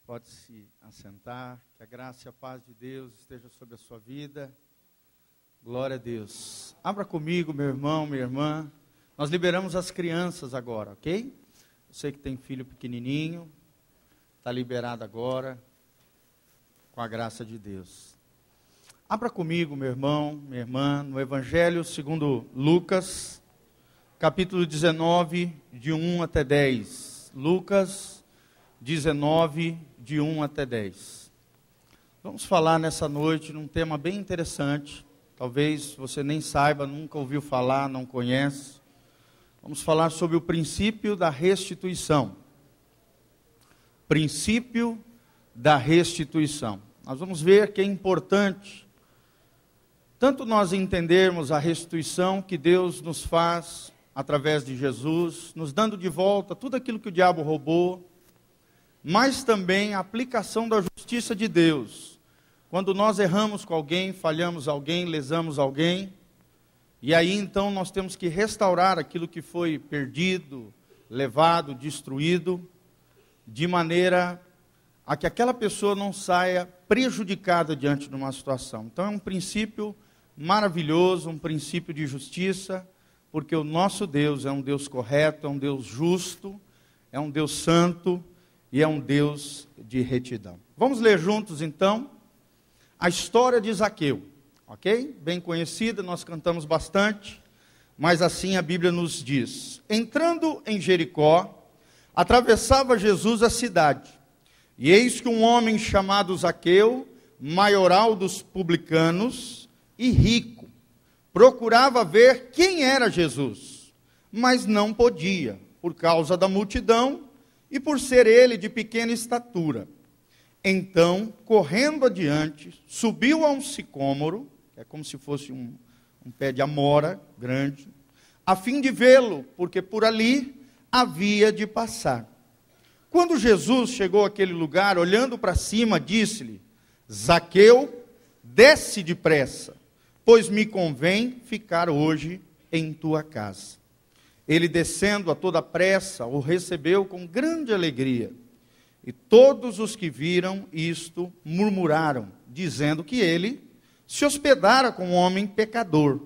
Pode se assentar, que a graça e a paz de Deus esteja sobre a sua vida. Glória a Deus. Abra comigo, meu irmão, minha irmã. Nós liberamos as crianças agora, ok? Você que tem filho pequenininho, está liberado agora, com a graça de Deus. Abra comigo, meu irmão, minha irmã, no Evangelho segundo Lucas, capítulo 19, de 1 até 10. Lucas 19, de 1 até 10. Vamos falar nessa noite num tema bem interessante. Talvez você nem saiba, nunca ouviu falar, não conhece. Vamos falar sobre o princípio da restituição. Princípio da restituição. Nós vamos ver que é importante tanto nós entendermos a restituição que Deus nos faz através de Jesus, nos dando de volta tudo aquilo que o diabo roubou, mas também a aplicação da justiça de Deus. Quando nós erramos com alguém, falhamos alguém, lesamos alguém, e aí então nós temos que restaurar aquilo que foi perdido, levado, destruído, de maneira a que aquela pessoa não saia prejudicada diante de uma situação. Então é um princípio maravilhoso, um princípio de justiça, porque o nosso Deus é um Deus correto, é um Deus justo, é um Deus santo, e é um Deus de retidão. Vamos ler juntos, então, a história de Zaqueu, ok? Bem conhecida, nós cantamos bastante, mas assim a Bíblia nos diz. Entrando em Jericó, atravessava Jesus a cidade, e eis que um homem chamado Zaqueu, maioral dos publicanos e rico, procurava ver quem era Jesus, mas não podia, por causa da multidão, e por ser ele de pequena estatura. Então, correndo adiante, subiu a um sicômoro, que é como se fosse um pé de amora grande, a fim de vê-lo, porque por ali havia de passar. Quando Jesus chegou àquele lugar, olhando para cima, disse-lhe: Zaqueu, desce depressa, pois me convém ficar hoje em tua casa. Ele, descendo a toda pressa, o recebeu com grande alegria. E todos os que viram isto murmuraram, dizendo que ele se hospedara com um homem pecador.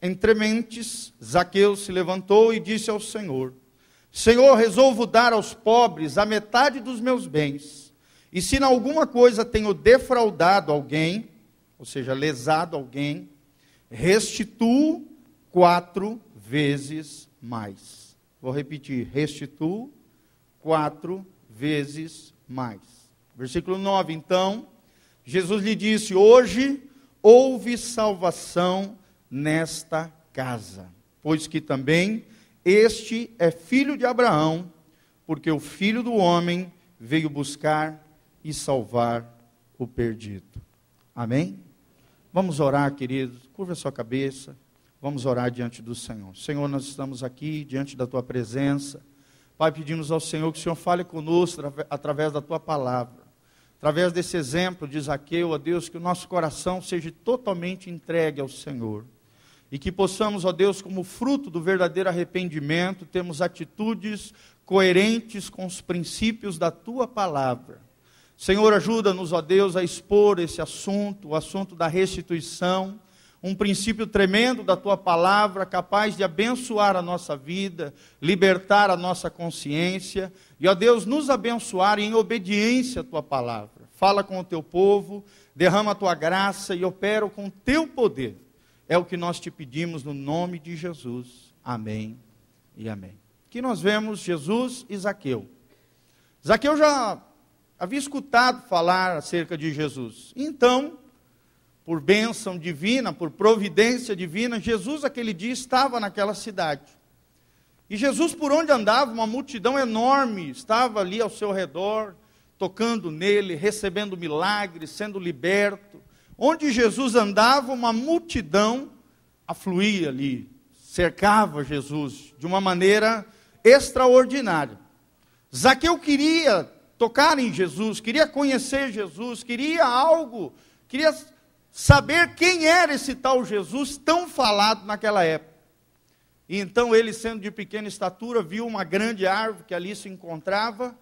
Entre mentes, Zaqueu se levantou e disse ao Senhor: Senhor, resolvo dar aos pobres a metade dos meus bens. E se em alguma coisa tenho defraudado alguém, ou seja, lesado alguém, restituo 4 vezes mais. Vou repetir, restituo 4 vezes mais. Versículo 9, então, Jesus lhe disse: hoje houve salvação nesta casa, pois que também este é filho de Abraão, porque o Filho do Homem veio buscar e salvar o perdido. Amém? Vamos orar, queridos, curva a sua cabeça. Vamos orar diante do Senhor. Senhor, nós estamos aqui diante da Tua presença. Pai, pedimos ao Senhor que o Senhor fale conosco através da Tua palavra. Através desse exemplo de Zaqueu, ó Deus, que o nosso coração seja totalmente entregue ao Senhor. E que possamos, ó Deus, como fruto do verdadeiro arrependimento, termos atitudes coerentes com os princípios da Tua palavra. Senhor, ajuda-nos, ó Deus, a expor esse assunto, o assunto da restituição, um princípio tremendo da Tua palavra, capaz de abençoar a nossa vida, libertar a nossa consciência, e, ó Deus, nos abençoar em obediência à Tua palavra. Fala com o Teu povo, derrama a Tua graça e opera com o Teu poder. É o que nós te pedimos no nome de Jesus. Amém e amém. Aqui nós vemos Jesus e Zaqueu. Zaqueu já havia escutado falar acerca de Jesus. Então, por bênção divina, por providência divina, Jesus aquele dia estava naquela cidade. E Jesus, por onde andava, uma multidão enorme estava ali ao seu redor, tocando nele, recebendo milagres, sendo liberto. Onde Jesus andava, uma multidão afluía ali, cercava Jesus de uma maneira extraordinária. Zaqueu queria tocar em Jesus, queria conhecer Jesus, queria algo, queria saber quem era esse tal Jesus tão falado naquela época. E então ele, sendo de pequena estatura, viu uma grande árvore que ali se encontrava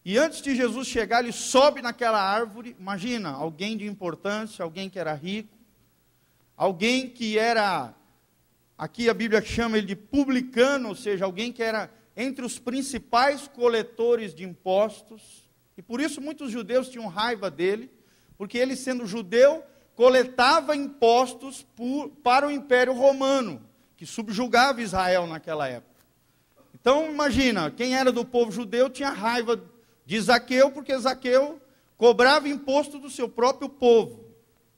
E antes de Jesus chegar, ele sobe naquela árvore. Imagina, alguém de importância, alguém que era rico, alguém que era, aqui a Bíblia chama ele de publicano, ou seja, alguém que era entre os principais coletores de impostos. E por isso muitos judeus tinham raiva dele, porque ele, sendo judeu, coletava impostos para o Império Romano, que subjugava Israel naquela época. Então imagina, quem era do povo judeu tinha raiva de Zaqueu, porque Zaqueu cobrava imposto do seu próprio povo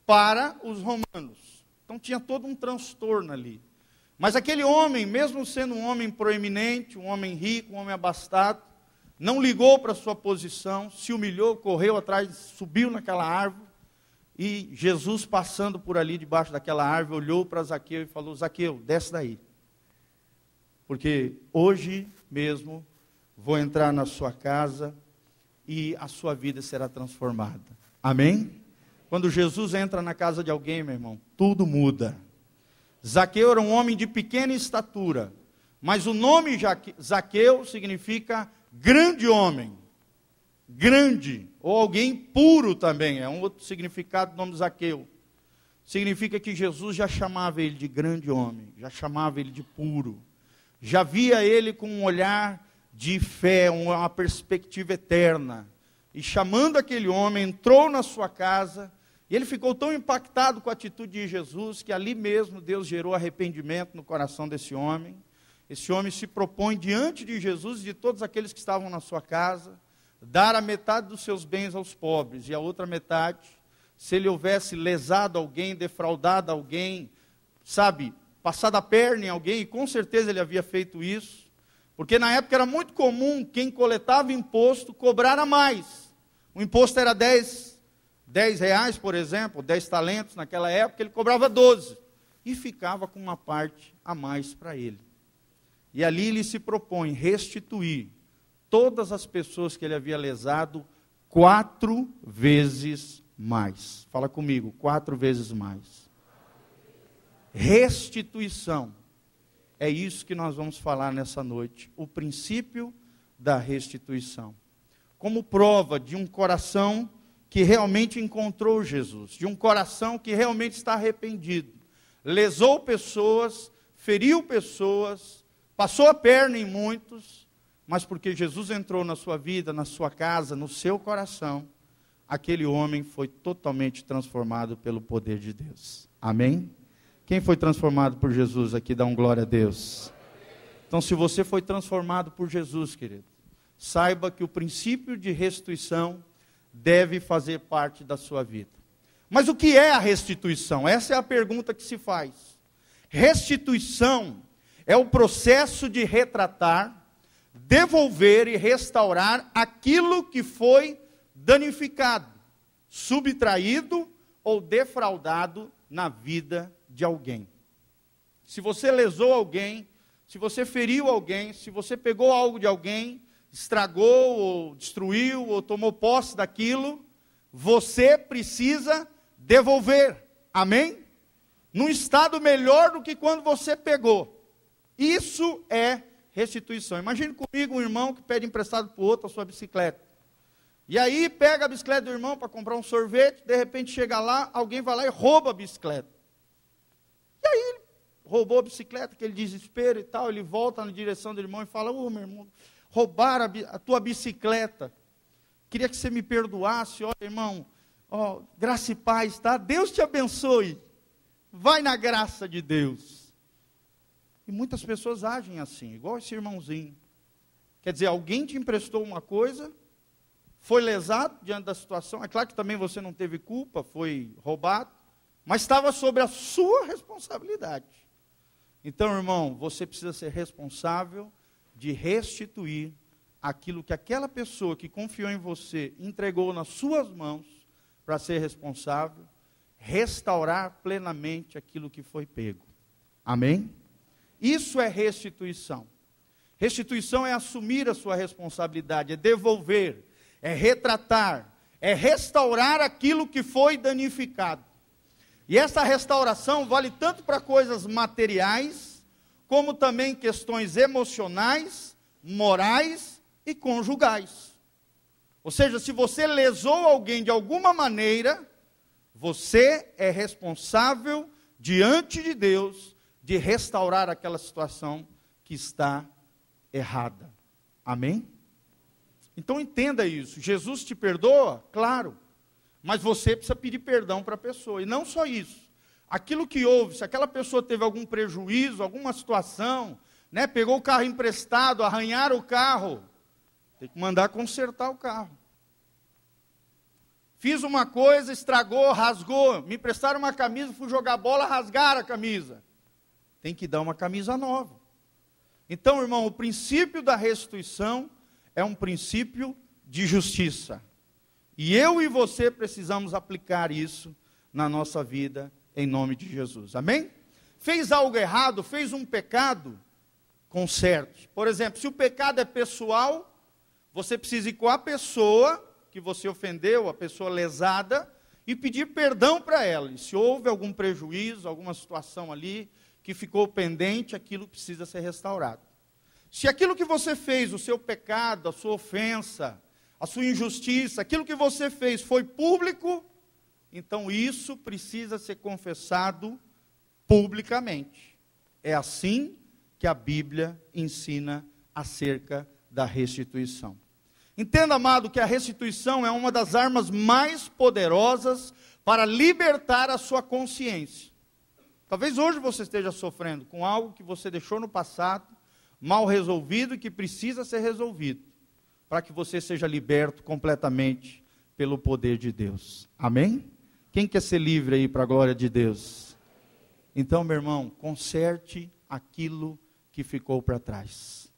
para os romanos. Então tinha todo um transtorno ali. Mas aquele homem, mesmo sendo um homem proeminente, um homem rico, um homem abastado, não ligou para a sua posição, se humilhou, correu atrás, subiu naquela árvore, e Jesus, passando por ali debaixo daquela árvore, olhou para Zaqueu e falou: Zaqueu, desce daí, porque hoje mesmo vou entrar na sua casa e a sua vida será transformada. Amém? Quando Jesus entra na casa de alguém, meu irmão, tudo muda. Zaqueu era um homem de pequena estatura, mas o nome Zaqueu significa grande homem, grande, ou alguém puro também, é um outro significado do nome Zaqueu. Significa que Jesus já chamava ele de grande homem, já chamava ele de puro, já via ele com um olhar de fé, uma perspectiva eterna, e chamando aquele homem, entrou na sua casa, e ele ficou tão impactado com a atitude de Jesus, que ali mesmo Deus gerou arrependimento no coração desse homem. Esse homem se propõe diante de Jesus e de todos aqueles que estavam na sua casa, dar a metade dos seus bens aos pobres, e a outra metade, se ele houvesse lesado alguém, defraudado alguém, sabe, passado a perna em alguém, e com certeza ele havia feito isso, porque na época era muito comum quem coletava imposto cobrar a mais. O imposto era 10 reais, por exemplo, 10 talentos naquela época, ele cobrava 12, e ficava com uma parte a mais para ele. E ali ele se propõe restituir todas as pessoas que ele havia lesado 4 vezes mais. Fala comigo, 4 vezes mais. Restituição. É isso que nós vamos falar nessa noite. O princípio da restituição. Como prova de um coração que realmente encontrou Jesus. De um coração que realmente está arrependido. Lesou pessoas, feriu pessoas, passou a perna em muitos, mas porque Jesus entrou na sua vida, na sua casa, no seu coração, aquele homem foi totalmente transformado pelo poder de Deus. Amém? Quem foi transformado por Jesus aqui, dá um glória a Deus. Então, se você foi transformado por Jesus, querido, saiba que o princípio de restituição deve fazer parte da sua vida. Mas o que é a restituição? Essa é a pergunta que se faz. Restituição é o processo de retratar, devolver e restaurar aquilo que foi danificado, subtraído ou defraudado na vida de alguém. Se você lesou alguém, se você feriu alguém, se você pegou algo de alguém, estragou ou destruiu ou tomou posse daquilo, você precisa devolver. Amém? Num estado melhor do que quando você pegou. Isso é restituição. Imagine comigo um irmão que pede emprestado para o outro a sua bicicleta. E aí pega a bicicleta do irmão para comprar um sorvete, de repente chega lá, alguém vai lá e rouba a bicicleta. E aí ele roubou a bicicleta, aquele desespero e tal, ele volta na direção do irmão e fala: ô meu irmão, roubaram a tua bicicleta, queria que você me perdoasse, olha irmão, ó, graça e paz, tá? Deus te abençoe, vai na graça de Deus. E muitas pessoas agem assim, igual esse irmãozinho. Quer dizer, alguém te emprestou uma coisa, foi lesado diante da situação, é claro que também você não teve culpa, foi roubado, mas estava sobre a sua responsabilidade. Então, irmão, você precisa ser responsável de restituir aquilo que aquela pessoa que confiou em você entregou nas suas mãos para ser responsável, restaurar plenamente aquilo que foi pego. Amém? Isso é restituição. Restituição é assumir a sua responsabilidade, é devolver, é retratar, é restaurar aquilo que foi danificado. E essa restauração vale tanto para coisas materiais, como também questões emocionais, morais e conjugais. Ou seja, se você lesou alguém de alguma maneira, você é responsável diante de Deus de restaurar aquela situação que está errada. Amém? Então entenda isso. Jesus te perdoa? Claro. Mas você precisa pedir perdão para a pessoa. E não só isso. Aquilo que houve, se aquela pessoa teve algum prejuízo, alguma situação, né, pegou o carro emprestado, arranharam o carro, tem que mandar consertar o carro. Fiz uma coisa, estragou, rasgou, me emprestaram uma camisa, fui jogar bola, rasgaram a camisa. Tem que dar uma camisa nova. Então, irmão, o princípio da restituição é um princípio de justiça. E eu e você precisamos aplicar isso na nossa vida, em nome de Jesus. Amém? Fez algo errado, fez um pecado, conserte. Por exemplo, se o pecado é pessoal, você precisa ir com a pessoa que você ofendeu, a pessoa lesada, e pedir perdão para ela. E se houve algum prejuízo, alguma situação ali que ficou pendente, aquilo precisa ser restaurado. Se aquilo que você fez, o seu pecado, a sua ofensa, a sua injustiça, aquilo que você fez foi público, então isso precisa ser confessado publicamente. É assim que a Bíblia ensina acerca da restituição. Entenda, amado, que a restituição é uma das armas mais poderosas para libertar a sua consciência. Talvez hoje você esteja sofrendo com algo que você deixou no passado, mal resolvido e que precisa ser resolvido, para que você seja liberto completamente pelo poder de Deus. Amém? Quem quer ser livre aí para a glória de Deus? Então, meu irmão, conserte aquilo que ficou para trás.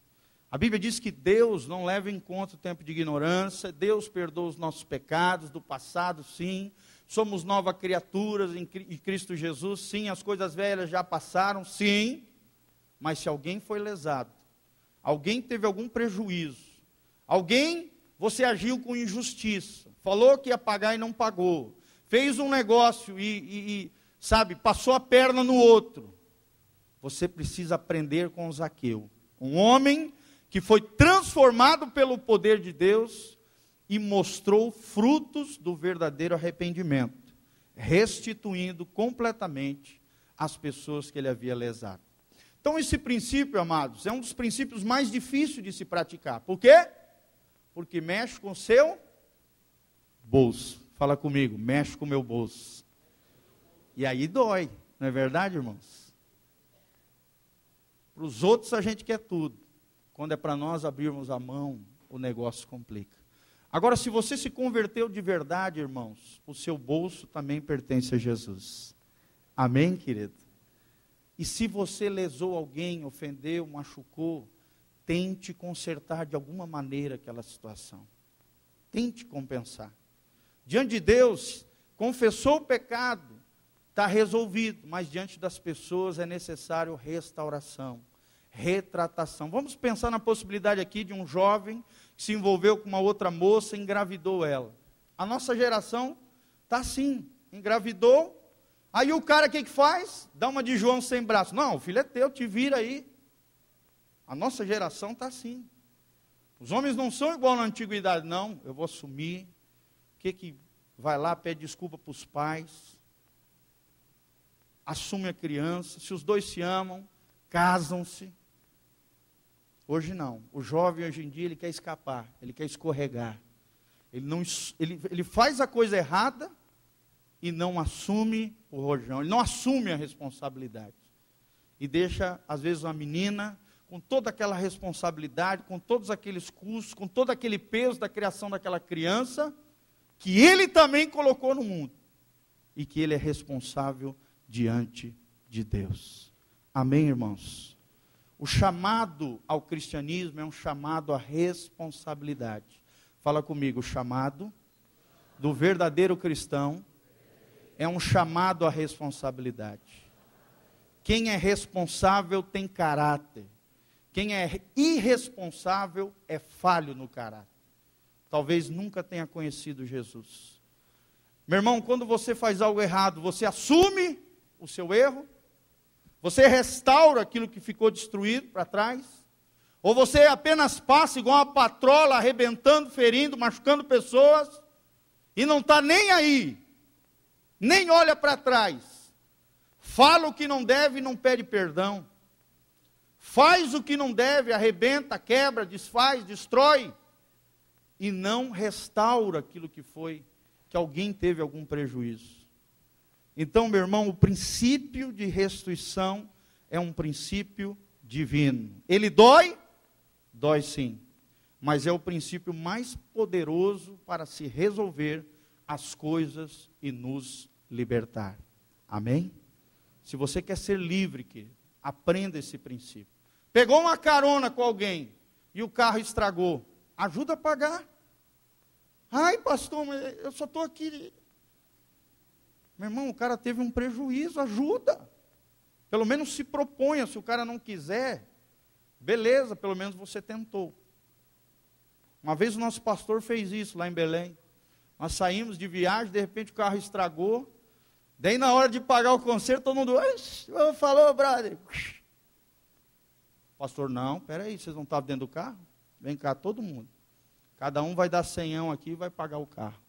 A Bíblia diz que Deus não leva em conta o tempo de ignorância, Deus perdoa os nossos pecados do passado, sim. Somos nova criaturas em Cristo Jesus, sim. As coisas velhas já passaram, sim. Mas se alguém foi lesado, alguém teve algum prejuízo, você agiu com injustiça, falou que ia pagar e não pagou, fez um negócio sabe, passou a perna no outro, você precisa aprender com Zaqueu, um homem que foi transformado pelo poder de Deus e mostrou frutos do verdadeiro arrependimento, restituindo completamente as pessoas que ele havia lesado. Então esse princípio, amados, é um dos princípios mais difíceis de se praticar. Por quê? Porque mexe com o seu bolso. Fala comigo, mexe com o meu bolso. E aí dói, não é verdade, irmãos? Para os outros a gente quer tudo. Quando é para nós abrirmos a mão, o negócio complica. Agora, se você se converteu de verdade, irmãos, o seu bolso também pertence a Jesus. Amém, querido? E se você lesou alguém, ofendeu, machucou, tente consertar de alguma maneira aquela situação. Tente compensar. Diante de Deus, confessou o pecado, está resolvido, mas diante das pessoas é necessário restauração, retratação. Vamos pensar na possibilidade aqui de um jovem que se envolveu com uma outra moça e engravidou ela. A nossa geração está assim, engravidou, aí o cara o que faz? Dá uma de João sem braço. Não, o filho é teu, te vira aí. A nossa geração está assim. Os homens não são igual na antiguidade, não. Eu vou assumir. O que vai lá, pede desculpa para os pais. Assume a criança. Se os dois se amam, casam-se. Hoje não. O jovem hoje em dia ele quer escapar, ele quer escorregar. Ele faz a coisa errada e não assume o rojão, ele não assume a responsabilidade. E deixa, às vezes, uma menina com toda aquela responsabilidade, com todos aqueles custos, com todo aquele peso da criação daquela criança, que ele também colocou no mundo. E que ele é responsável diante de Deus. Amém, irmãos? O chamado ao cristianismo é um chamado à responsabilidade. Fala comigo, o chamado do verdadeiro cristão é um chamado à responsabilidade. Quem é responsável tem caráter. Quem é irresponsável é falho no caráter. Talvez nunca tenha conhecido Jesus. Meu irmão, quando você faz algo errado, você assume o seu erro, você restaura aquilo que ficou destruído para trás, Ou você apenas passa igual uma patrola, arrebentando, ferindo, machucando pessoas, e não está nem aí, nem olha para trás, fala o que não deve e não pede perdão, faz o que não deve, arrebenta, quebra, desfaz, destrói, e não restaura aquilo que foi, que alguém teve algum prejuízo. Então, meu irmão, o princípio de restituição é um princípio divino. Ele dói? Dói sim. Mas é o princípio mais poderoso para se resolver as coisas e nos libertar. Amém? Se você quer ser livre, querido, aprenda esse princípio. Pegou uma carona com alguém e o carro estragou, ajuda a pagar. Ai, pastor, mas eu só estou aqui. Meu irmão, o cara teve um prejuízo, ajuda. Pelo menos se proponha, se o cara não quiser, beleza, pelo menos você tentou. Uma vez o nosso pastor fez isso lá em Belém. Nós saímos de viagem, de repente o carro estragou. Daí na hora de pagar o conserto, todo mundo, falou, brother. Pastor, não, peraí, vocês não estavam dentro do carro? Vem cá, todo mundo. Cada um vai dar 100 aqui e vai pagar o carro.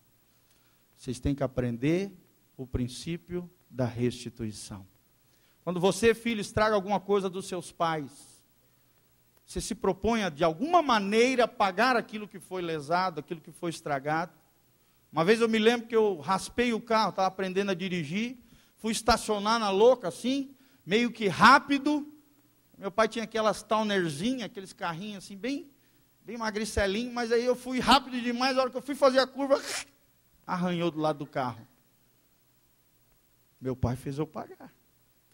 Vocês têm que aprender o princípio da restituição. Quando você, filho, estraga alguma coisa dos seus pais, você se propõe a, de alguma maneira, pagar aquilo que foi lesado, aquilo que foi estragado. Uma vez eu me lembro que eu raspei o carro, estava aprendendo a dirigir, fui estacionar na louca, assim, meio que rápido. Meu pai tinha aquelas Townerzinhas, aqueles carrinhos assim, bem magricelinho, mas aí eu fui rápido demais, a hora que eu fui fazer a curva, arranhou do lado do carro. Meu pai fez eu pagar.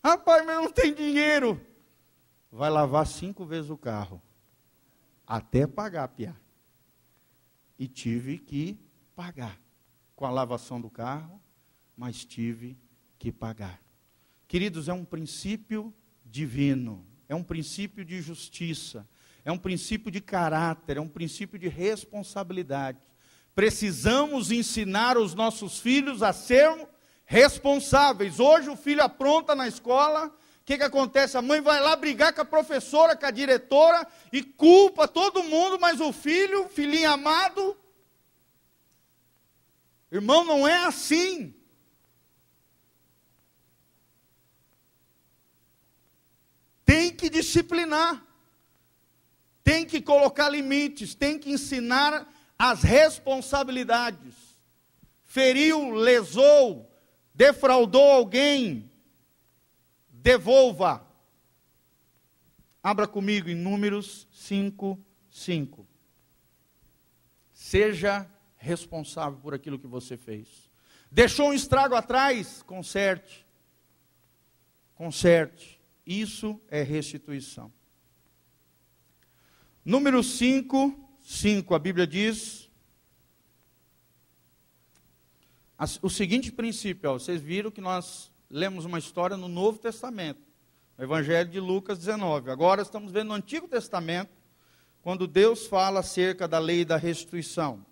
Rapaz, mas não tem dinheiro. Vai lavar 5 vezes o carro, até pagar, piá. E tive que pagar, com a lavação do carro, mas tive que pagar. Queridos, é um princípio divino, é um princípio de justiça, é um princípio de caráter, é um princípio de responsabilidade. Precisamos ensinar os nossos filhos a sermos responsáveis. Hoje o filho apronta na escola, o que acontece? A mãe vai lá brigar com a professora, com a diretora, e culpa todo mundo, mas o filhinho amado, irmão, não é assim. Tem que disciplinar, tem que colocar limites, tem que ensinar as responsabilidades. Feriu, lesou, defraudou alguém, devolva. Abra comigo em Números 5:5. Seja responsável por aquilo que você fez. Deixou um estrago atrás? Conserte. Conserte. Isso é restituição. Número 5:5, a Bíblia diz o seguinte princípio, vocês viram que nós lemos uma história no Novo Testamento, no Evangelho de Lucas 19. Agora estamos vendo no Antigo Testamento, quando Deus fala acerca da lei da restituição.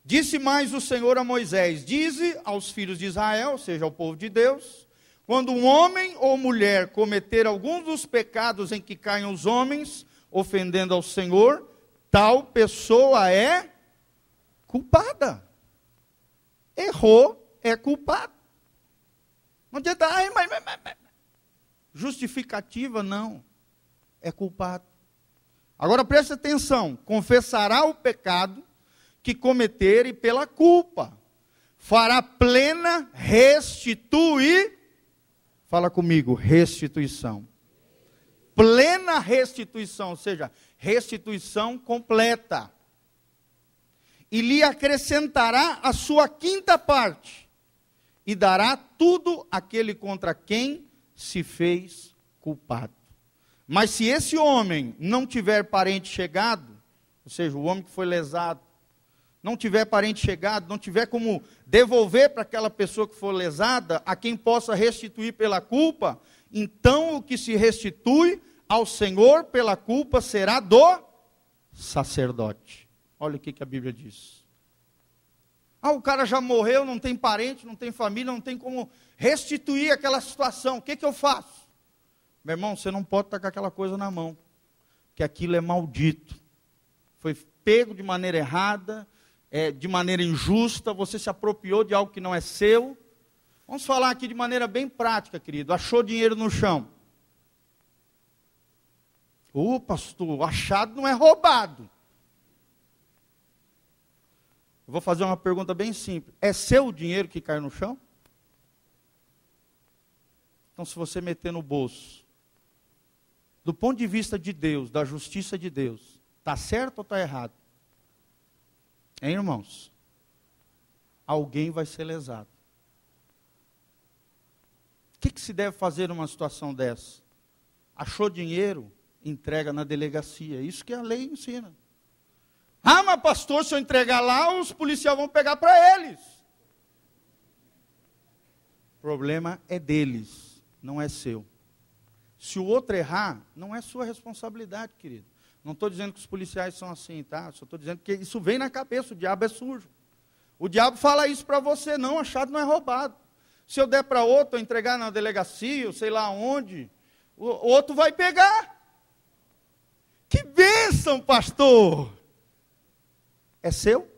Disse mais o Senhor a Moisés: dize aos filhos de Israel, ou seja, ao povo de Deus, quando um homem ou mulher cometer algum dos pecados em que caem os homens, ofendendo ao Senhor, tal pessoa é culpada. Errou, é culpado. Não adianta, mas. Justificativa, não. É culpado. Agora preste atenção: confessará o pecado que cometer e pela culpa fará plena restituição. Fala comigo, restituição. Plena restituição, ou seja, restituição completa. E lhe acrescentará a sua 5ª parte, e dará tudo àquele contra quem se fez culpado. Mas se esse homem não tiver parente chegado, ou seja, o homem que foi lesado, não tiver parente chegado, não tiver como devolver para aquela pessoa que foi lesada, a quem possa restituir pela culpa, então o que se restitui ao Senhor pela culpa será do sacerdote. Olha o que a Bíblia diz. O cara já morreu, não tem parente, não tem família, não tem como restituir aquela situação. O que eu faço? Meu irmão, você não pode estar com aquela coisa na mão. que aquilo é maldito. Foi pego de maneira errada, de maneira injusta, você se apropriou de algo que não é seu. Vamos falar aqui de maneira bem prática, querido. Achou dinheiro no chão. Ô, pastor, achado não é roubado. Eu vou fazer uma pergunta bem simples. É seu o dinheiro que caiu no chão? Então, se você meter no bolso, do ponto de vista de Deus, da justiça de Deus, está certo ou está errado? Hein, irmãos? Alguém vai ser lesado. O que se deve fazer numa situação dessa? Achou dinheiro? Entrega na delegacia. Isso que a lei ensina. Ah, mas pastor, se eu entregar lá, os policiais vão pegar para eles. O problema é deles, não é seu. Se o outro errar, não é sua responsabilidade, querido. Não estou dizendo que os policiais são assim, tá? Só estou dizendo que isso vem na cabeça, o diabo é sujo. O diabo fala isso para você, não, achado não é roubado. Se eu der para outro, eu entregar na delegacia, ou sei lá onde, o outro vai pegar. Que bênção, pastor! É seu?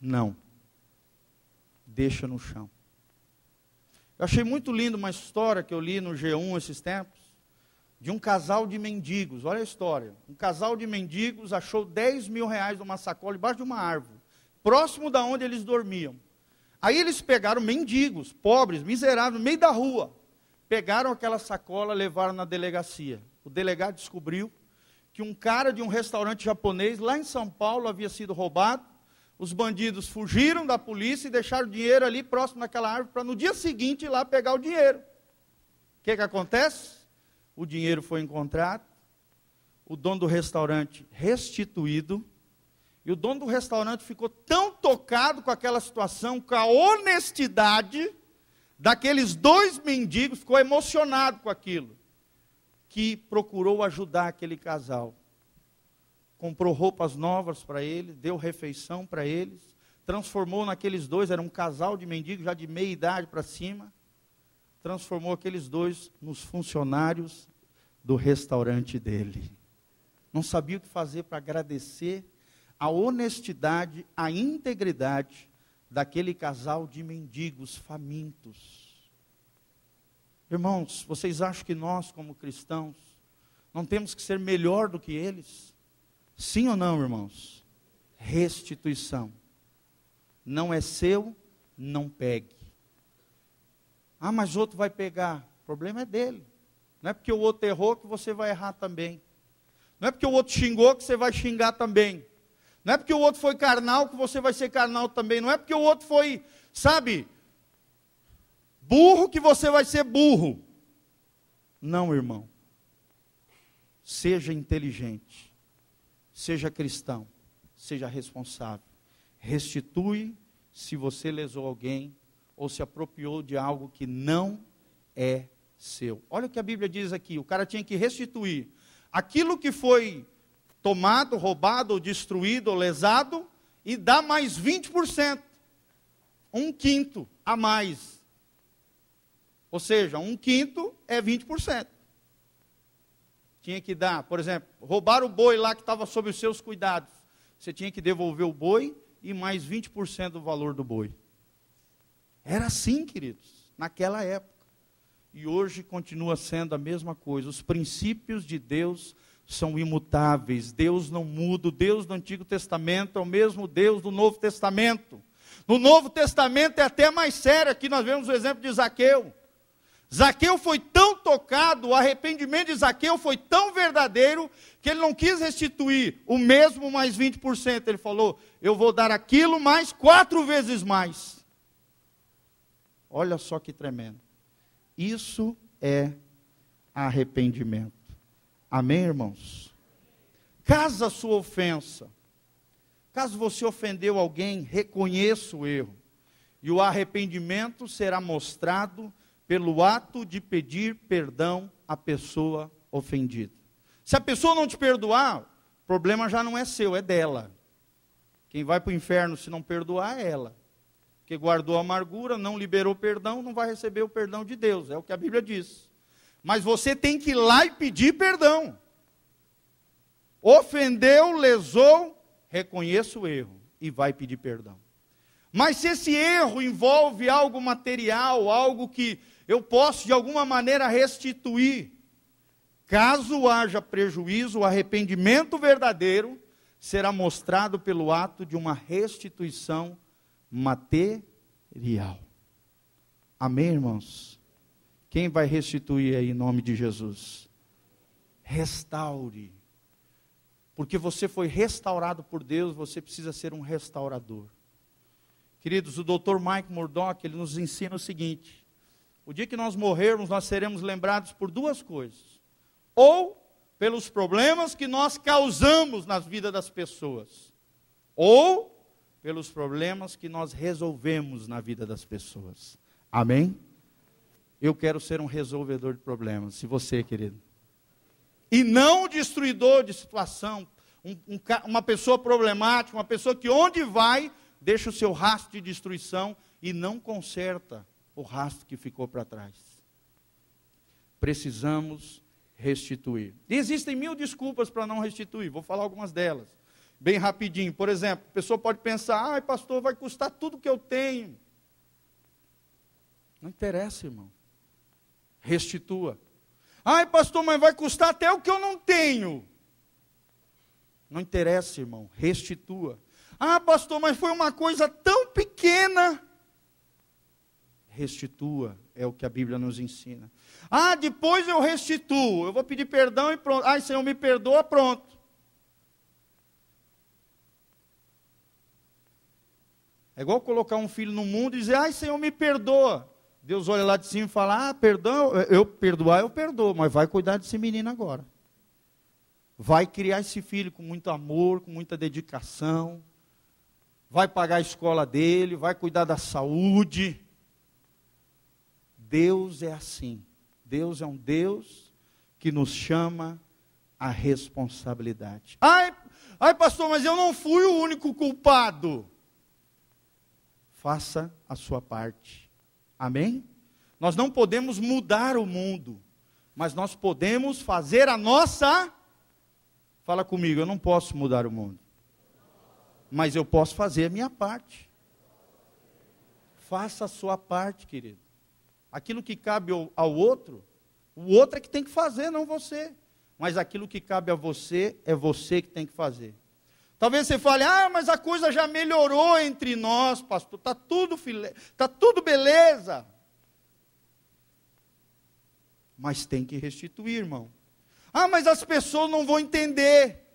Não. Deixa no chão. Eu achei muito lindo uma história que eu li no G1 esses tempos, de um casal de mendigos. Olha a história. Um casal de mendigos achou 10 mil reais numa sacola debaixo de uma árvore, próximo da onde eles dormiam. Aí eles pegaram mendigos, pobres, miseráveis, no meio da rua. Pegaram aquela sacola, levaram na delegacia. O delegado descobriu que um cara de um restaurante japonês, lá em São Paulo, havia sido roubado. Os bandidos fugiram da polícia e deixaram o dinheiro ali próximo daquela árvore, para no dia seguinte ir lá pegar o dinheiro. O que acontece? O dinheiro foi encontrado, o dono do restaurante restituído, e o dono do restaurante ficou tão tocado com aquela situação, com a honestidade daqueles dois mendigos, ficou emocionado com aquilo, que procurou ajudar aquele casal. Comprou roupas novas para eles, deu refeição para eles, transformou naqueles dois, era um casal de mendigos já de meia idade para cima, transformou aqueles dois nos funcionários do restaurante dele. Não sabia o que fazer para agradecer a honestidade, a integridade daquele casal de mendigos famintos. Irmãos, vocês acham que nós, como cristãos, não temos que ser melhor do que eles? Sim ou não, irmãos? Restituição. Não é seu, não pegue. Ah, mas o outro vai pegar. O problema é dele. Não é porque o outro errou que você vai errar também. Não é porque o outro xingou que você vai xingar também. Não é porque o outro foi carnal que você vai ser carnal também. Não é porque o outro foi, sabe, burro que você vai ser burro. Não, irmão. Seja inteligente. Seja cristão. Seja responsável. Restitui se você lesou alguém ou se apropriou de algo que não é seu. Olha o que a Bíblia diz aqui. O cara tinha que restituir aquilo que foi tomado, roubado, ou destruído, ou lesado, e dá mais 20%. 1/5 a mais. Ou seja, 1/5 é 20%. Tinha que dar, por exemplo, roubar o boi lá que estava sob os seus cuidados. Você tinha que devolver o boi e mais 20% do valor do boi. Era assim, queridos, naquela época. E hoje continua sendo a mesma coisa. Os princípios de Deus são imutáveis. Deus não muda. O Deus do Antigo Testamento é o mesmo Deus do Novo Testamento. No Novo Testamento é até mais sério. Aqui nós vemos o exemplo de Zaqueu. Zaqueu foi tão tocado, o arrependimento de Zaqueu foi tão verdadeiro, que ele não quis restituir o mesmo mais 20%. Ele falou, eu vou dar aquilo mais 4 vezes mais. Olha só que tremendo. Isso é arrependimento. Amém, irmãos? Caso a sua ofensa, caso você ofendeu alguém, reconheça o erro. E o arrependimento será mostrado pelo ato de pedir perdão à pessoa ofendida. Se a pessoa não te perdoar, o problema já não é seu, é dela. Quem vai para o inferno se não perdoar é ela. Que guardou a amargura, não liberou perdão, não vai receber o perdão de Deus. É o que a Bíblia diz. Mas você tem que ir lá e pedir perdão. ofendeu, lesou, reconheça o erro e vai pedir perdão. Mas se esse erro envolve algo material, algo que eu posso de alguma maneira restituir, caso haja prejuízo, o arrependimento verdadeiro será mostrado pelo ato de uma restituição material. Amém, irmãos? Quem vai restituir aí em nome de Jesus? Restaure. Porque você foi restaurado por Deus, você precisa ser um restaurador. Queridos, o Dr. Mike Murdock, ele nos ensina o seguinte: o dia que nós morrermos, nós seremos lembrados por duas coisas. Ou pelos problemas que nós causamos nas vidas das pessoas, ou pelos problemas que nós resolvemos na vida das pessoas. Amém? Eu quero ser um resolvedor de problemas, se você, querido. E não um destruidor de situação, uma pessoa problemática, uma pessoa que onde vai, deixa o seu rastro de destruição e não conserta o rastro que ficou para trás. Precisamos restituir. E existem 1000 desculpas para não restituir, vou falar algumas delas, bem rapidinho. Por exemplo, a pessoa pode pensar: ai pastor, vai custar tudo que eu tenho. Não interessa, irmão. Restitua. Ai pastor, mas vai custar até o que eu não tenho. Não interessa, irmão. Restitua. Ah pastor, mas foi uma coisa tão pequena. Restitua, é o que a Bíblia nos ensina. Ah, depois eu restituo, eu vou pedir perdão e pronto. Ai, Senhor, me perdoa, pronto. É igual colocar um filho no mundo e dizer: ai, Senhor, me perdoa. Deus olha lá de cima e fala: ah, perdão, eu perdoo, mas vai cuidar desse menino agora. Vai criar esse filho com muito amor, com muita dedicação. Vai pagar a escola dele, vai cuidar da saúde. Deus é assim. Deus é um Deus que nos chama à responsabilidade. Ai, pastor, mas eu não fui o único culpado. Faça a sua parte. Amém? Nós não podemos mudar o mundo, mas nós podemos fazer a nossa... Fala comigo, eu não posso mudar o mundo, mas eu posso fazer a minha parte. Faça a sua parte, querido. Aquilo que cabe ao outro, o outro é que tem que fazer, não você. Mas aquilo que cabe a você, é você que tem que fazer. Talvez você fale: ah, mas a coisa já melhorou entre nós, pastor, está tudo beleza. Mas tem que restituir, irmão. Ah, mas as pessoas não vão entender.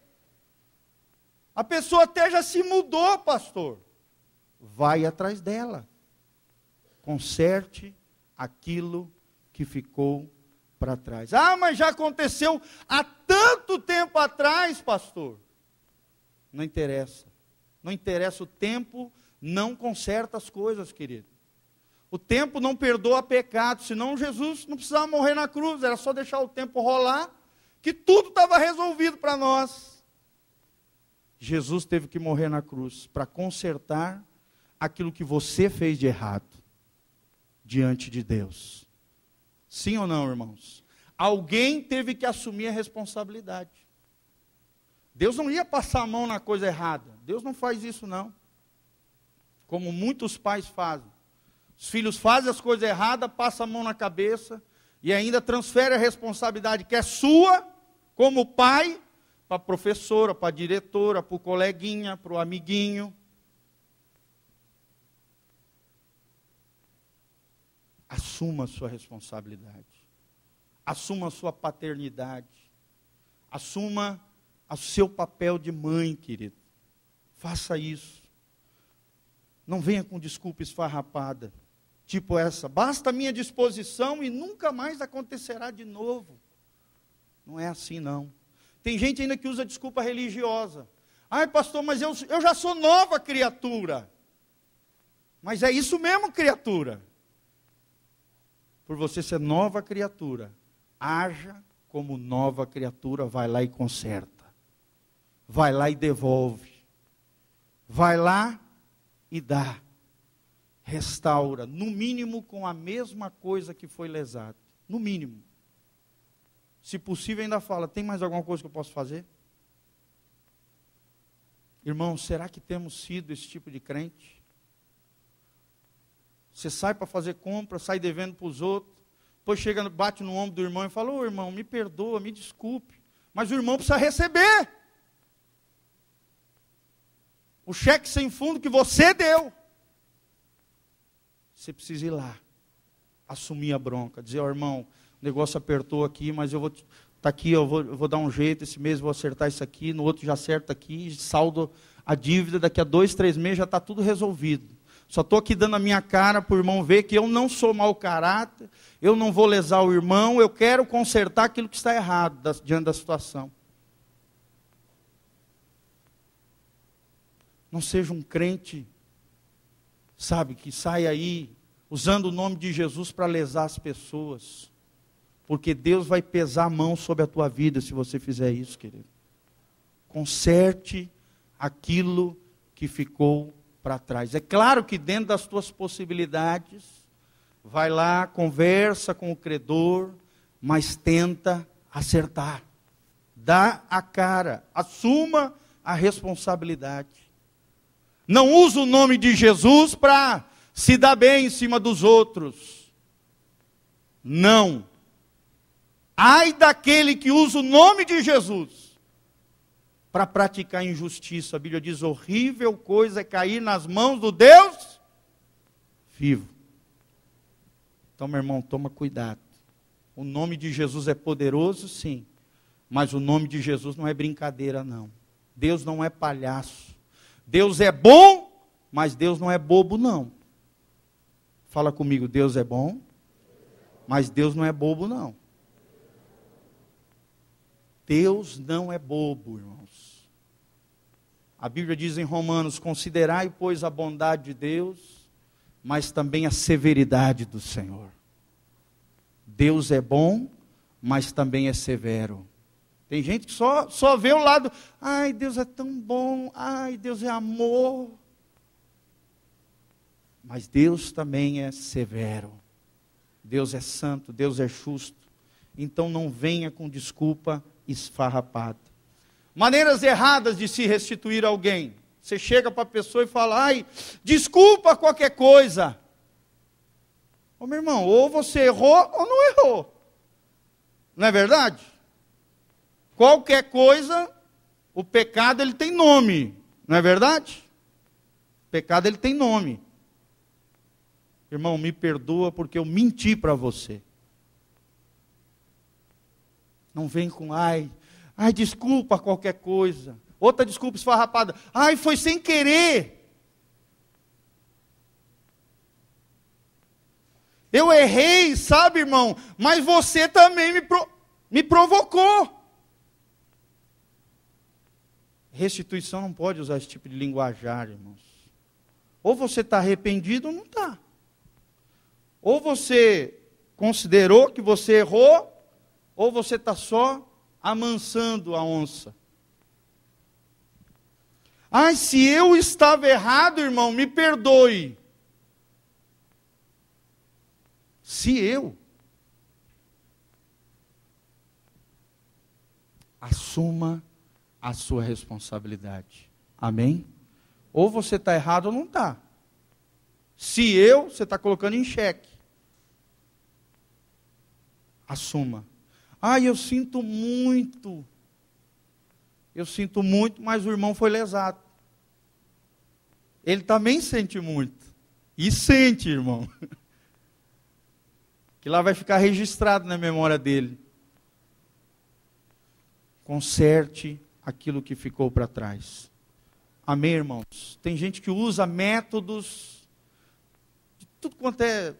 A pessoa até já se mudou, pastor. Vai atrás dela. Conserte aquilo que ficou para trás. Ah, mas já aconteceu há tanto tempo atrás, pastor. Não interessa. Não interessa, o tempo não conserta as coisas, querido. O tempo não perdoa pecado, senão Jesus não precisava morrer na cruz, era só deixar o tempo rolar, que tudo estava resolvido para nós. Jesus teve que morrer na cruz para consertar aquilo que você fez de errado diante de Deus. Sim ou não, irmãos? Alguém teve que assumir a responsabilidade. Deus não ia passar a mão na coisa errada. Deus não faz isso, não. Como muitos pais fazem. Os filhos fazem as coisas erradas, passam a mão na cabeça e ainda transfere a responsabilidade que é sua, como pai, para a professora, para a diretora, para o coleguinha, para o amiguinho. Assuma a sua responsabilidade. Assuma a sua paternidade. Assuma o seu papel de mãe, querido. Faça isso. Não venha com desculpa esfarrapada, tipo essa: basta a minha disposição e nunca mais acontecerá de novo. Não é assim, não. Tem gente ainda que usa desculpa religiosa. Ai, pastor, mas eu já sou nova criatura. Mas é isso mesmo, criatura. Por você ser nova criatura, haja como nova criatura, vai lá e conserta. Vai lá e devolve. Vai lá e dá. Restaura, no mínimo com a mesma coisa que foi lesado. No mínimo. Se possível, ainda fala: tem mais alguma coisa que eu posso fazer? Irmão, será que temos sido esse tipo de crente? Você sai para fazer compra, sai devendo para os outros, depois chega, bate no ombro do irmão e fala: ô irmão, me perdoa, me desculpe. Mas o irmão precisa receber o cheque sem fundo que você deu. Você precisa ir lá, assumir a bronca, dizer: ó irmão, o negócio apertou aqui, mas eu vou, tá aqui, eu vou dar um jeito, esse mês eu vou acertar isso aqui, no outro já acerta aqui, saldo a dívida, daqui a 2, 3 meses já está tudo resolvido. Só estou aqui dando a minha cara para o irmão ver que eu não sou mau caráter, eu não vou lesar o irmão, eu quero consertar aquilo que está errado diante da situação. Não seja um crente, sabe, que sai aí usando o nome de Jesus para lesar as pessoas. Porque Deus vai pesar a mão sobre a tua vida se você fizer isso, querido. Conserte aquilo que ficou para trás. É claro que dentro das tuas possibilidades, vai lá, conversa com o credor, mas tenta acertar. Dá a cara, assuma a responsabilidade. Não usa o nome de Jesus para se dar bem em cima dos outros. Não. Ai daquele que usa o nome de Jesus para praticar injustiça. A Bíblia diz: horrível coisa é cair nas mãos do Deus vivo. Então, meu irmão, toma cuidado. O nome de Jesus é poderoso, sim. Mas o nome de Jesus não é brincadeira, não. Deus não é palhaço. Deus é bom, mas Deus não é bobo, não. Fala comigo: Deus é bom, mas Deus não é bobo, não. Deus não é bobo, irmãos. A Bíblia diz em Romanos: considerai, pois, a bondade de Deus, mas também a severidade do Senhor. Deus é bom, mas também é severo. Tem gente que só vê o lado: ai, Deus é tão bom, ai, Deus é amor. Mas Deus também é severo. Deus é santo, Deus é justo. Então não venha com desculpa esfarrapada. Maneiras erradas de se restituir alguém. Você chega para a pessoa e fala: ai, desculpa qualquer coisa. Ô meu irmão, ou você errou ou não errou. Não é verdade? Qualquer coisa, o pecado ele tem nome. Não é verdade? O pecado ele tem nome. Irmão, me perdoa porque eu menti para você. Não vem com ai, desculpa qualquer coisa. Outra desculpa esfarrapada: ai, foi sem querer. Eu errei, sabe, irmão? Mas você também me provocou. Restituição não pode usar esse tipo de linguajar, irmãos. Ou você está arrependido ou não está. Ou você considerou que você errou, ou você está só amansando a onça. Ai, se eu estava errado, irmão, me perdoe. Se eu. Assuma a sua responsabilidade. Amém? Ou você está errado ou não está. Se eu, você está colocando em xeque. Assuma. Ai, eu sinto muito, mas o irmão foi lesado. Ele também sente muito. E sente, irmão. Que lá vai ficar registrado na memória dele. Conserte aquilo que ficou para trás. Amém, irmãos? Tem gente que usa métodos, de tudo quanto é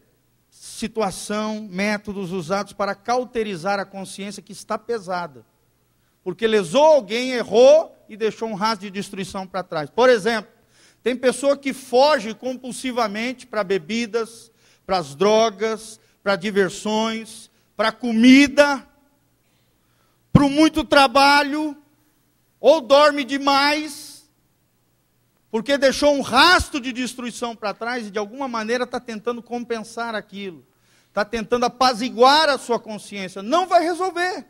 situação, métodos usados para cauterizar a consciência que está pesada. Porque lesou alguém, errou e deixou um rastro de destruição para trás. Por exemplo, tem pessoa que foge compulsivamente para bebidas, para as drogas, para diversões, para comida, para muito trabalho, ou dorme demais, porque deixou um rastro de destruição para trás e de alguma maneira está tentando compensar aquilo. Está tentando apaziguar a sua consciência. Não vai resolver.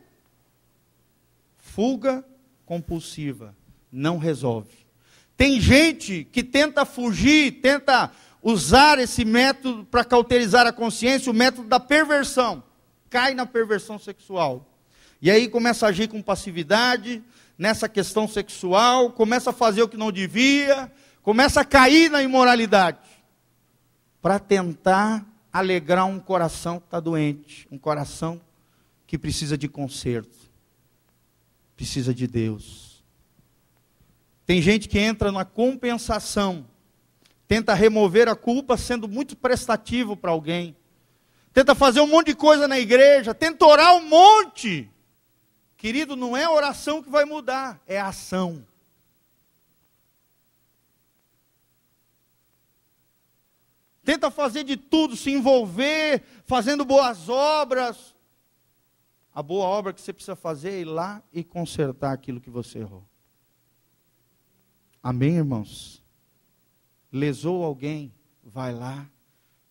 Fuga compulsiva não resolve. Tem gente que tenta fugir, tenta usar esse método para cauterizar a consciência, o método da perversão. Cai na perversão sexual. E aí começa a agir com passividade, nessa questão sexual, começa a fazer o que não devia, começa a cair na imoralidade. Para tentar alegrar um coração que está doente, um coração que precisa de conserto, precisa de Deus. Tem gente que entra na compensação, tenta remover a culpa sendo muito prestativo para alguém, tenta fazer um monte de coisa na igreja, tenta orar um monte. Querido, não é a oração que vai mudar, é a ação. Tenta fazer de tudo, se envolver, fazendo boas obras. A boa obra que você precisa fazer é ir lá e consertar aquilo que você errou. Amém, irmãos? Lesou alguém, vai lá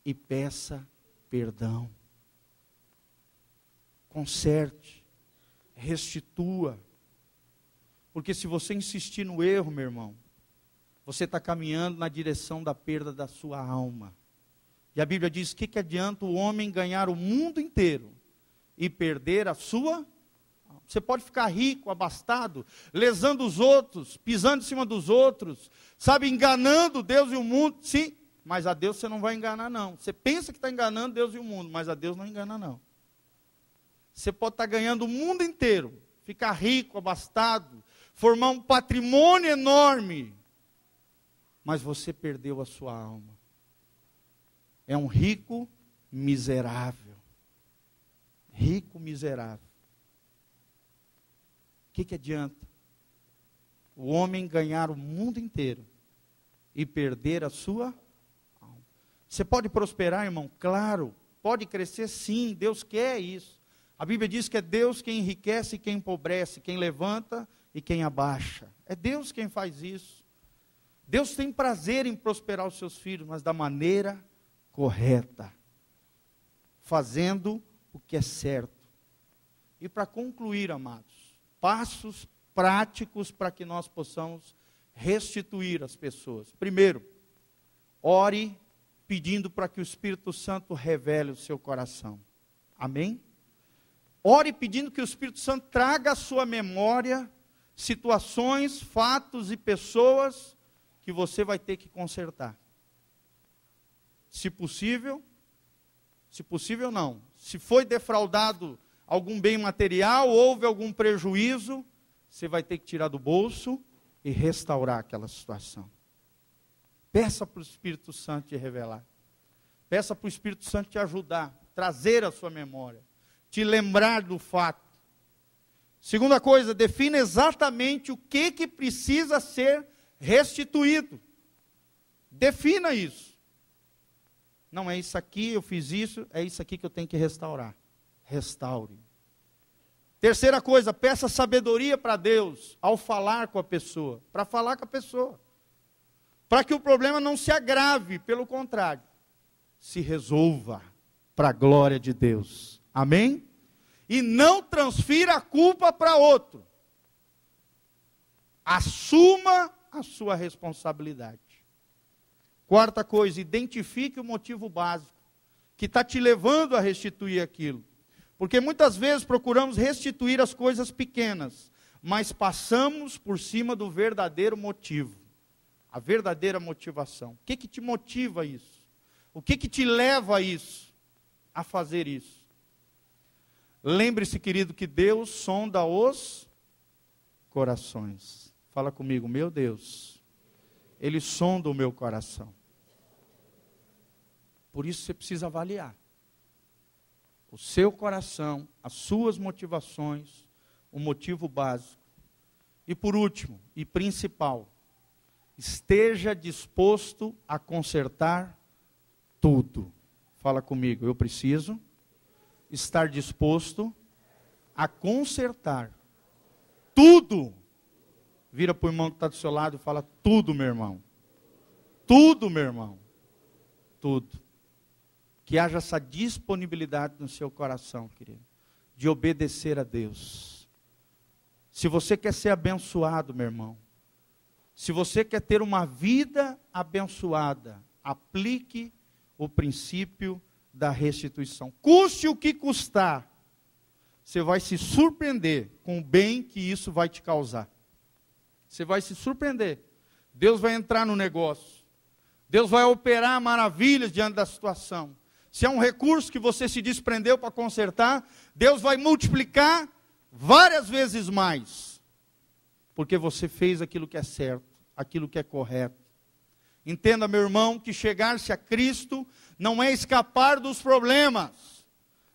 e peça perdão. Conserte, restitua. Porque se você insistir no erro, meu irmão, você está caminhando na direção da perda da sua alma. E a Bíblia diz, que adianta o homem ganhar o mundo inteiro e perder a sua alma? Você pode ficar rico, abastado, lesando os outros, pisando em cima dos outros, sabe, enganando Deus e o mundo, sim, mas a Deus você não vai enganar não. Você pensa que está enganando Deus e o mundo, mas a Deus não engana não. Você pode estar ganhando o mundo inteiro, ficar rico, abastado, formar um patrimônio enorme, mas você perdeu a sua alma. É um rico miserável. Rico miserável. O que adianta? O homem ganhar o mundo inteiro e perder a sua alma. Você pode prosperar, irmão? Claro. Pode crescer, sim. Deus quer isso. A Bíblia diz que é Deus quem enriquece e quem empobrece, quem levanta e quem abaixa. É Deus quem faz isso. Deus tem prazer em prosperar os seus filhos, mas da maneira correta, fazendo o que é certo. E para concluir, amados, passos práticos para que nós possamos restituir as pessoas. Primeiro, ore pedindo para que o Espírito Santo revele o seu coração. Amém? Ore pedindo que o Espírito Santo traga à sua memória situações, fatos e pessoas que você vai ter que consertar. Se possível não. Se foi defraudado algum bem material, houve algum prejuízo, você vai ter que tirar do bolso e restaurar aquela situação. Peça para o Espírito Santo te revelar. Peça para o Espírito Santo te ajudar, trazer a sua memória, te lembrar do fato. Segunda coisa, defina exatamente o que precisa ser restituído. Defina isso. Não é isso aqui, eu fiz isso, é isso aqui que eu tenho que restaurar. Restaure. Terceira coisa, peça sabedoria para Deus ao falar com a pessoa. Para falar com a pessoa. Para que o problema não se agrave, pelo contrário, se resolva para a glória de Deus. Amém? E não transfira a culpa para outro. Assuma a sua responsabilidade. Quarta coisa, identifique o motivo básico que está te levando a restituir aquilo. Porque muitas vezes procuramos restituir as coisas pequenas, mas passamos por cima do verdadeiro motivo. A verdadeira motivação. O que te motiva a isso? O que te leva a isso? A fazer isso? Lembre-se, querido, que Deus sonda os corações. Fala comigo, meu Deus, Ele sonda o meu coração. Por isso você precisa avaliar o seu coração, as suas motivações, o motivo básico. E por último, e principal, esteja disposto a consertar tudo. Fala comigo, eu preciso estar disposto a consertar tudo. Vira para o irmão que está do seu lado e fala, tudo, meu irmão. Tudo, meu irmão. Tudo. Que haja essa disponibilidade no seu coração, querido, de obedecer a Deus. Se você quer ser abençoado, meu irmão, Se você quer ter uma vida abençoada, aplique o princípio da restituição. Custe o que custar, você vai se surpreender com o bem que isso vai te causar. Você vai se surpreender. Deus vai entrar no negócio. Deus vai operar maravilhas diante da situação. Se é um recurso que você se desprendeu para consertar, Deus vai multiplicar várias vezes mais. Porque você fez aquilo que é certo, aquilo que é correto. Entenda, meu irmão, que chegar-se a Cristo não é escapar dos problemas,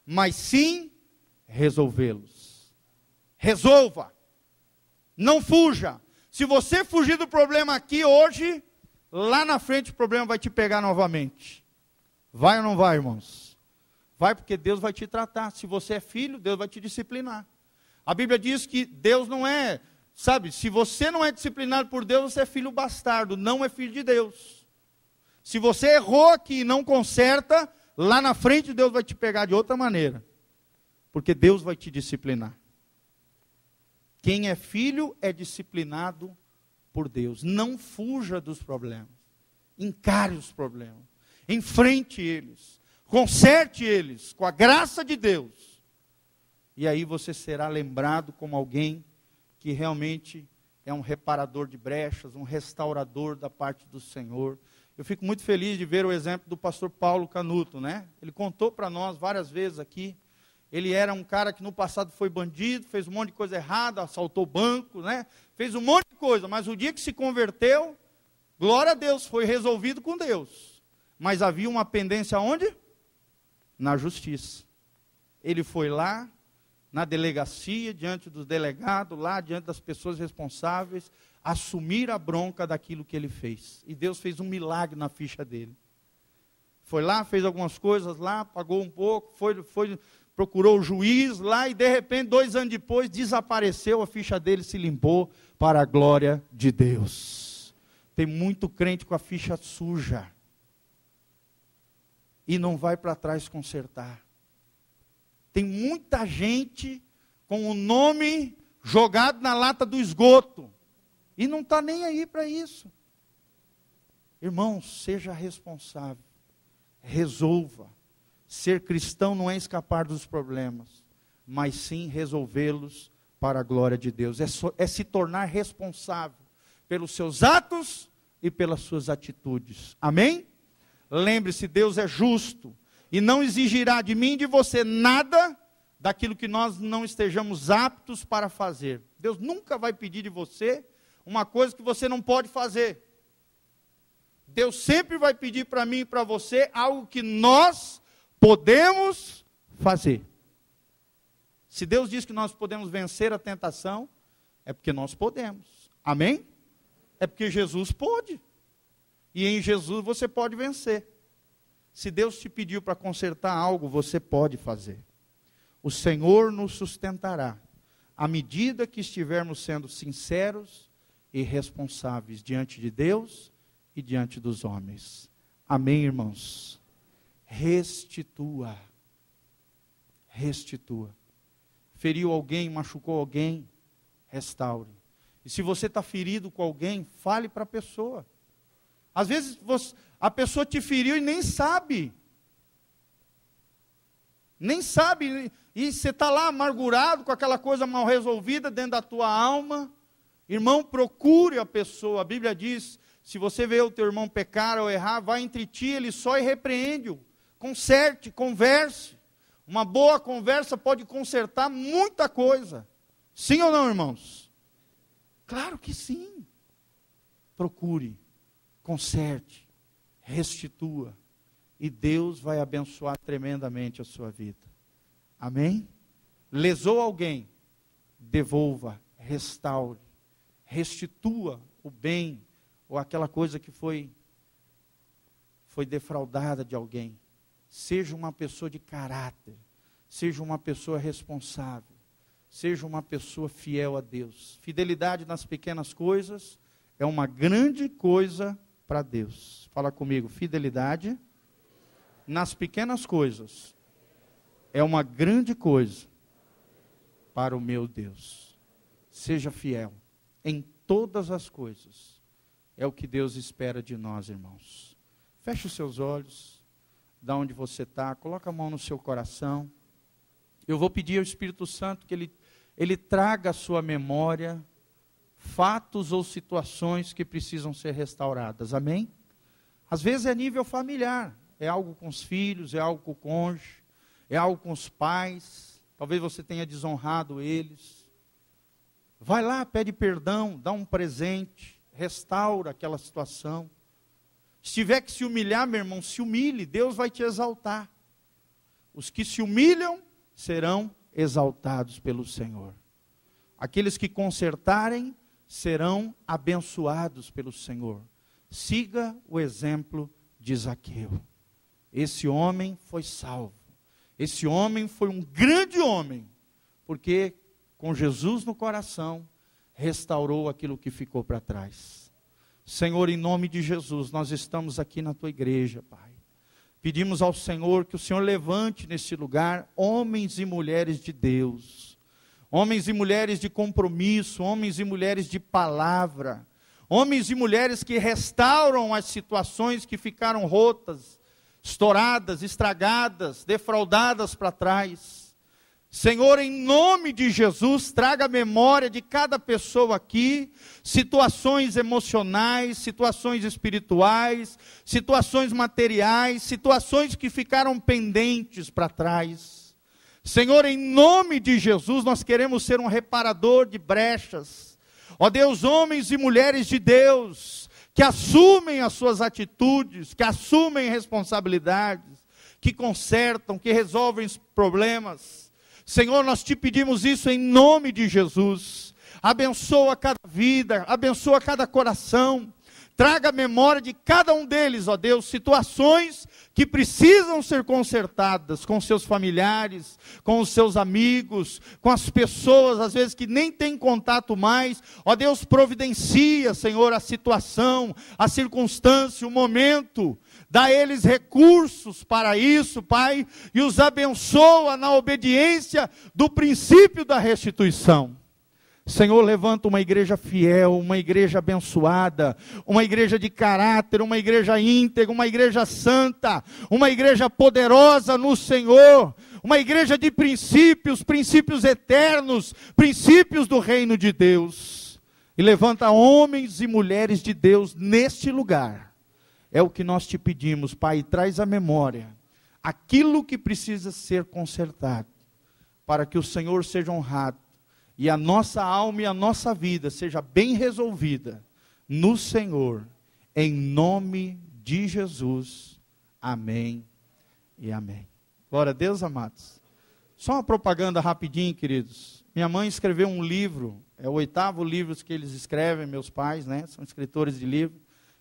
mas sim resolvê-los. Resolva. Não fuja. Se você fugir do problema aqui hoje, lá na frente o problema vai te pegar novamente. Vai ou não vai, irmãos? Vai, porque Deus vai te tratar. Se você é filho, Deus vai te disciplinar. A Bíblia diz que Deus não é, sabe, se você não é disciplinado por Deus, você é filho bastardo, não é filho de Deus. Se você errou aqui e não conserta, lá na frente Deus vai te pegar de outra maneira. Porque Deus vai te disciplinar. Quem é filho é disciplinado por Deus. Não fuja dos problemas. Encare os problemas. Enfrente eles. Conserte eles com a graça de Deus. E aí você será lembrado como alguém que realmente é um reparador de brechas, um restaurador da parte do Senhor. Eu fico muito feliz de ver o exemplo do pastor Paulo Canuto, né? Ele contou para nós várias vezes aqui. Ele era um cara que no passado foi bandido, fez um monte de coisa errada, assaltou banco, né? Fez um monte de coisa, mas o dia que se converteu, glória a Deus, foi resolvido com Deus. Mas havia uma pendência onde? Na justiça. Ele foi lá, na delegacia, diante dos delegados, lá diante das pessoas responsáveis, assumir a bronca daquilo que ele fez. E Deus fez um milagre na ficha dele. Foi lá, fez algumas coisas lá, pagou um pouco, procurou o juiz lá e de repente, 2 anos depois, desapareceu, a ficha dele se limpou para a glória de Deus. Tem muito crente com a ficha suja e não vai para trás consertar. Tem muita gente com o nome jogado na lata do esgoto e não está nem aí para isso. Irmãos, seja responsável, resolva. Ser cristão não é escapar dos problemas, mas sim resolvê-los para a glória de Deus. É se tornar responsável pelos seus atos e pelas suas atitudes. Amém? Lembre-se, Deus é justo e não exigirá de mim e de você nada daquilo que nós não estejamos aptos para fazer. Deus nunca vai pedir de você uma coisa que você não pode fazer. Deus sempre vai pedir para mim e para você algo que nós podemos fazer. Se Deus diz que nós podemos vencer a tentação, é porque nós podemos. Amém? É porque Jesus pôde. E em Jesus você pode vencer. Se Deus te pediu para consertar algo, você pode fazer. O Senhor nos sustentará, à medida que estivermos sendo sinceros e responsáveis diante de Deus e diante dos homens. Amém, irmãos? Restitua. Restitua. Feriu alguém, machucou alguém, restaure. E se você está ferido com alguém, fale para a pessoa. Às vezes a pessoa te feriu e nem sabe. Nem sabe. E você está lá amargurado com aquela coisa mal resolvida dentro da tua alma. Irmão, procure a pessoa. A Bíblia diz, se você vê o teu irmão pecar ou errar, vai entre ti, ele só e repreende-o. Conserte, converse. Uma boa conversa pode consertar muita coisa. Sim ou não, irmãos? Claro que sim. Procure, conserte, restitua. E Deus vai abençoar tremendamente a sua vida. Amém? Lesou alguém, devolva, restaure, restitua o bem, ou aquela coisa que foi defraudada de alguém. Seja uma pessoa de caráter, seja uma pessoa responsável, seja uma pessoa fiel a Deus. Fidelidade nas pequenas coisas é uma grande coisa para Deus. Fala comigo, fidelidade nas pequenas coisas é uma grande coisa para o meu Deus. Seja fiel em todas as coisas, é o que Deus espera de nós, irmãos. Feche os seus olhos, da onde você está, coloca a mão no seu coração. Eu vou pedir ao Espírito Santo que Ele traga à sua memória fatos ou situações que precisam ser restauradas, amém? Às vezes é nível familiar, é algo com os filhos, é algo com o cônjuge, é algo com os pais, talvez você tenha desonrado eles. Vai lá, pede perdão, dá um presente, restaura aquela situação. Se tiver que se humilhar, meu irmão, se humilhe, Deus vai te exaltar. Os que se humilham serão exaltados pelo Senhor. Aqueles que consertarem serão abençoados pelo Senhor. Siga o exemplo de Zaqueu. Esse homem foi salvo. Esse homem foi um grande homem, porque com Jesus no coração, restaurou aquilo que ficou para trás. Senhor, em nome de Jesus, nós estamos aqui na tua igreja, Pai. Pedimos ao Senhor que o Senhor levante nesse lugar homens e mulheres de Deus, homens e mulheres de compromisso, homens e mulheres de palavra, homens e mulheres que restauram as situações que ficaram rotas, estouradas, estragadas, defraudadas para trás. Senhor, em nome de Jesus, traga a memória de cada pessoa aqui, situações emocionais, situações espirituais, situações materiais, situações que ficaram pendentes para trás. Senhor, em nome de Jesus, nós queremos ser um reparador de brechas. Ó Deus, homens e mulheres de Deus, que assumem as suas atitudes, que assumem responsabilidades, que consertam, que resolvem os problemas. Senhor, nós te pedimos isso em nome de Jesus. Abençoa cada vida, abençoa cada coração. Traga a memória de cada um deles, ó Deus, situações que precisam ser consertadas com seus familiares, com os seus amigos, com as pessoas, às vezes, que nem têm contato mais. Ó Deus, providencia, Senhor, a situação, a circunstância, o momento. Dá a eles recursos para isso, Pai, e os abençoa na obediência do princípio da restituição. Senhor, levanta uma igreja fiel, uma igreja abençoada, uma igreja de caráter, uma igreja íntegra, uma igreja santa, uma igreja poderosa no Senhor, uma igreja de princípios, princípios eternos, princípios do reino de Deus. E levanta homens e mulheres de Deus neste lugar. É o que nós te pedimos, Pai, traz à memória aquilo que precisa ser consertado, para que o Senhor seja honrado, e a nossa alma e a nossa vida seja bem resolvida no Senhor, em nome de Jesus. Amém e amém. Glória a Deus, amados. Só uma propaganda rapidinho, queridos. Minha mãe escreveu um livro, é o 8º livro que eles escrevem, meus pais, né? São escritores de livro.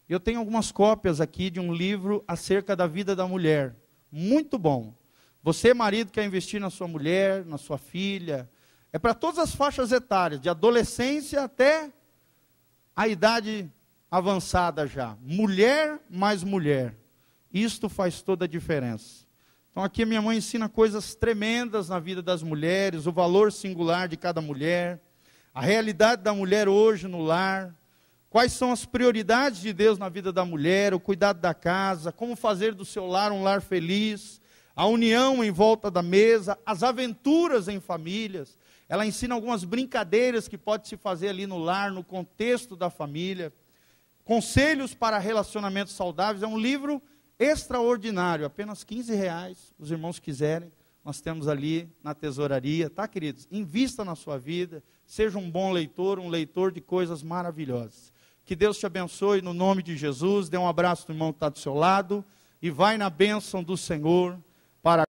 E eu tenho algumas cópias aqui de um livro acerca da vida da mulher. Muito bom. Você, marido, quer investir na sua mulher, na sua filha. É para todas as faixas etárias, de adolescência até a idade avançada já. Mulher mais mulher. Isto faz toda a diferença. Então aqui a minha mãe ensina coisas tremendas na vida das mulheres, o valor singular de cada mulher, a realidade da mulher hoje no lar, quais são as prioridades de Deus na vida da mulher, o cuidado da casa, como fazer do seu lar um lar feliz, a união em volta da mesa, as aventuras em famílias. Ela ensina algumas brincadeiras que pode se fazer ali no lar, no contexto da família. Conselhos para relacionamentos saudáveis. É um livro extraordinário, apenas R$15. Os irmãos quiserem, nós temos ali na tesouraria, tá, queridos? Invista na sua vida, seja um bom leitor, um leitor de coisas maravilhosas. Que Deus te abençoe no nome de Jesus. Dê um abraço no irmão que está do seu lado e vai na bênção do Senhor.